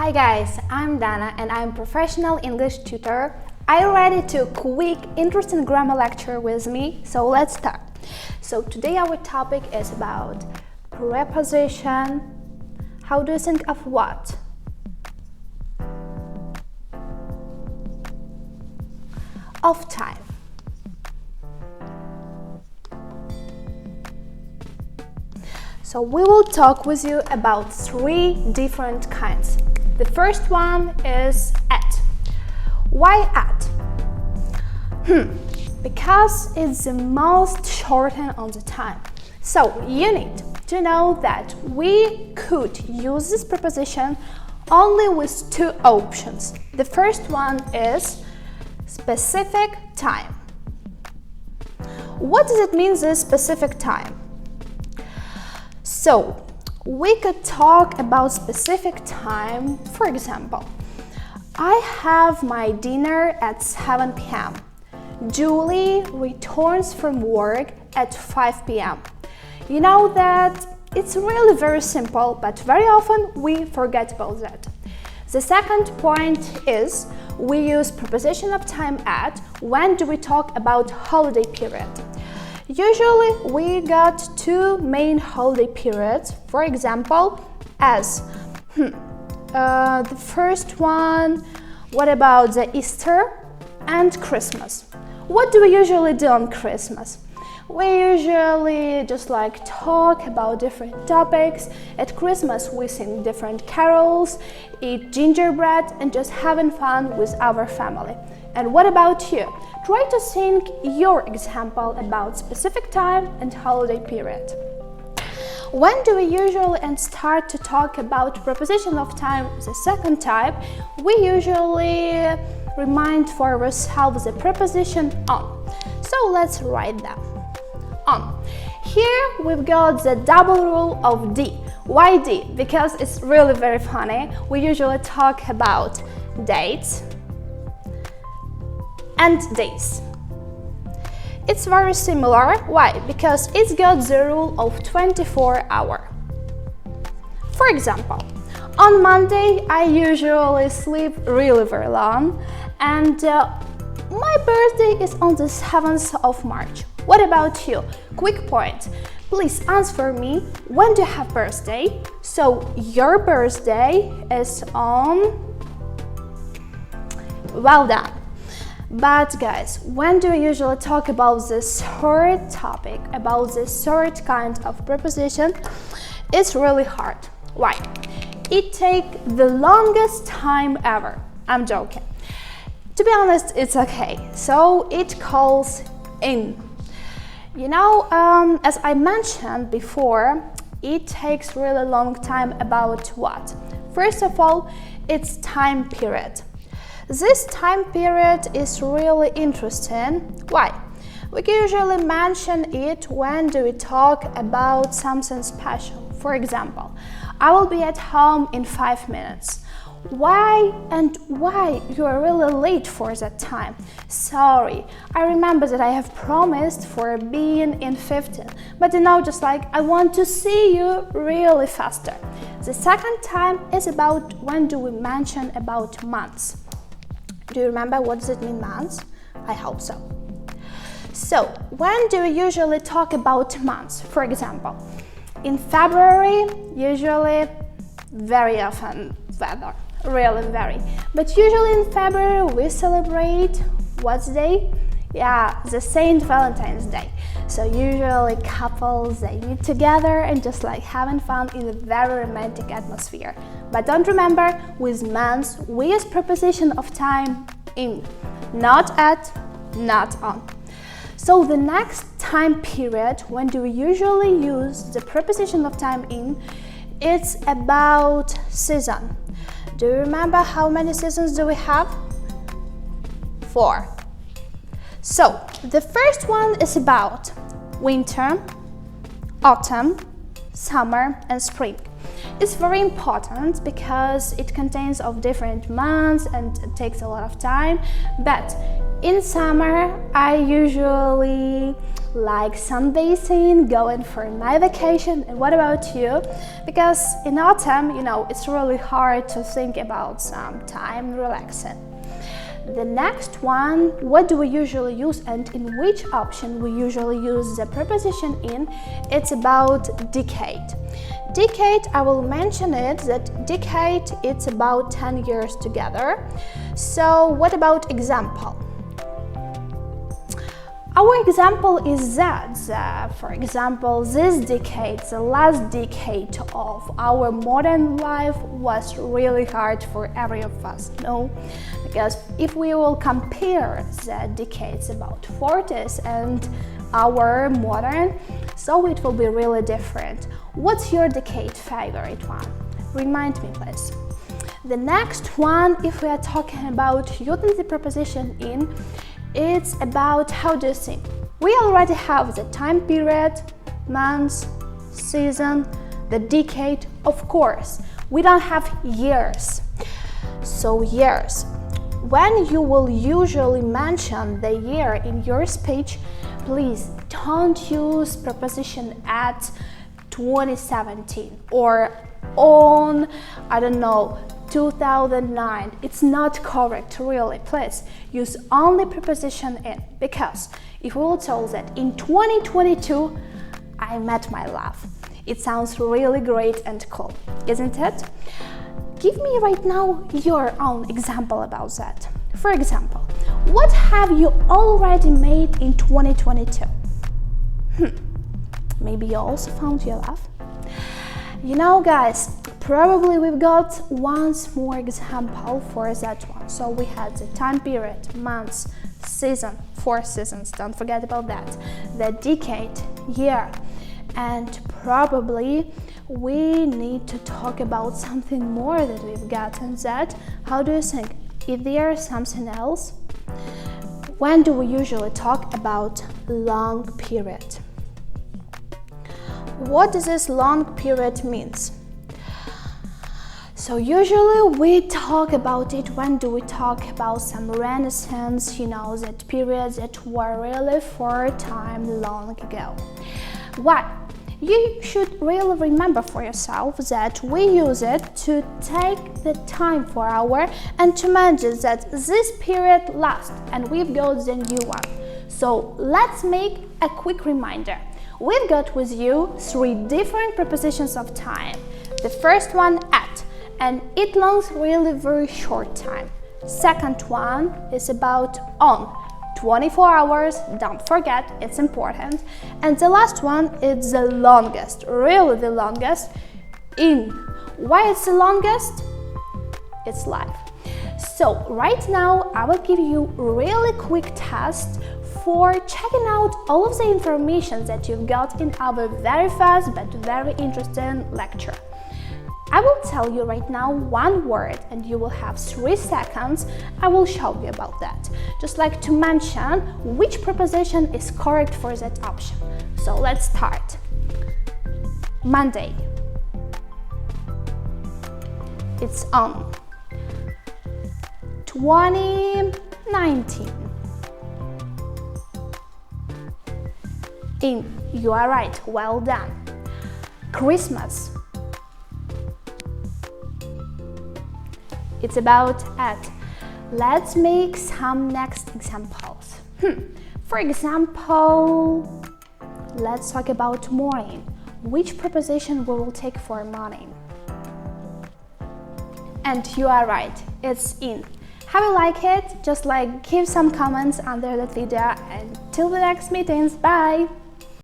Hi guys, I'm Dana and I'm a professional English tutor. Are you ready to quick, interesting grammar lecture with me? So let's start. So today our topic is about preposition. How do you think of what? Of time. So we will talk with you about three different kinds. The first one is at. Why at? Because it's the most shortened on the time. So you need to know that we could use this preposition only with two options. The first one is specific time. What does it mean, this specific time? So, we could talk about specific time. For example, I have my dinner at 7 p.m. Julie returns from work at 5 p.m. You know that it's really very simple, but very often we forget about that. The second point is we use preposition of time at when do we talk about holiday period. Usually we got two main holiday periods, for example, as the first one, what about the Easter and Christmas? What do we usually do on Christmas? We usually just talk about different topics. At Christmas we sing different carols, eat gingerbread and just having fun with our family. And what about you? Try to think your example about specific time and holiday period. When do we usually start to talk about preposition of time, the second type, we usually remind for ourselves the preposition on. So let's write them. On. Here we've got the double rule of D. Why D? Because it's really very funny. We usually talk about dates and days. It's very similar. Why? Because it's got the rule of 24 hours. For example, on Monday I usually sleep really very long and my birthday is on the 7th of March. What about you? Quick point. Please answer me, when do you have birthday? So your birthday is on... Well done. But guys, when do we usually talk about this third topic, about this third kind of preposition? It's really hard. Why? It takes the longest time ever. I'm joking. To be honest, it's okay. So it calls in. You know, as I mentioned before, it takes really long time about what? First of all, it's time period. This time period is really interesting. Why? We usually mention it when do we talk about something special. For example, I will be at home in 5 minutes. Why you are really late for that time? Sorry, I remember that I have promised for being in 15, but just I want to see you really faster. The second time is about when do we mention about months. Do you remember what does it mean, months? I hope so. So, when do we usually talk about months? For example, in February, usually very often weather, really very. But usually in February we celebrate what day? Yeah, the Saint Valentine's Day. So usually couples, they meet together and just having fun in a very romantic atmosphere. But don't remember, with months, we use preposition of time in, not at, not on. So the next time period, when do we usually use the preposition of time in? It's about season. Do you remember how many seasons do we have? 4. So, the first one is about winter, autumn, summer and spring. It's very important because it contains of different months and it takes a lot of time. But in summer, I usually like sunbathing, going for my vacation. And what about you? Because in autumn, it's really hard to think about some time relaxing. The next one, what do we usually use and in which option we usually use the preposition in? It's about decade. Decade, I will mention it, that decade, it's about 10 years together. So what about example? Our example is that, for example, this decade, the last decade of our modern life was really hard for every of us, no? Because if we will compare the decades about 40s and our modern, so it will be really different. What's your decade favorite one? Remind me, please. The next one, if we are talking about using the preposition in, it's about how do you think. We already have the time period, months, season, the decade, of course. We don't have years. So years. When you will usually mention the year in your speech, please don't use preposition at 2017 or on, 2009. It's not correct, really. Please use only preposition in, because if we will tell that in 2022 I met my love, it sounds really great and cool, isn't it? Give me right now your own example about that. For example, what have you already made in 2022? Maybe you also found your love? Guys, probably we've got one more example for that one. So we had the time period, months, season, 4 seasons, don't forget about that. The decade, year, and probably we need to talk about something more that we've gotten that. How do you think? Is there something else? When do we usually talk about long period? What does this long period means? So usually we talk about it when do we talk about some renaissance, that period that were really for a time long ago. Why? You should really remember for yourself that we use it to take the time for our and to mention that this period lasts and we've got the new one. So let's make a quick reminder. We've got with you 3 different prepositions of time. The first one, at, and it lasts really very short time. Second one is about on, 24 hours, don't forget, it's important. And the last one is the longest, really the longest, in. Why it's the longest? It's live. So right now I will give you a really quick test for checking out all of the information that you've got in our very fast but very interesting lecture. I will tell you right now one word and you will have 3 seconds. I will show you about that. Just like to mention which preposition is correct for that option. So let's start. Monday. It's on. 2019. In. You are right. Well done. Christmas. It's about at. Let's make some next examples. For example, let's talk about morning. Which preposition we will take for morning? And you are right, it's in. How you like it? Just give some comments under that video, and till the next meetings, bye!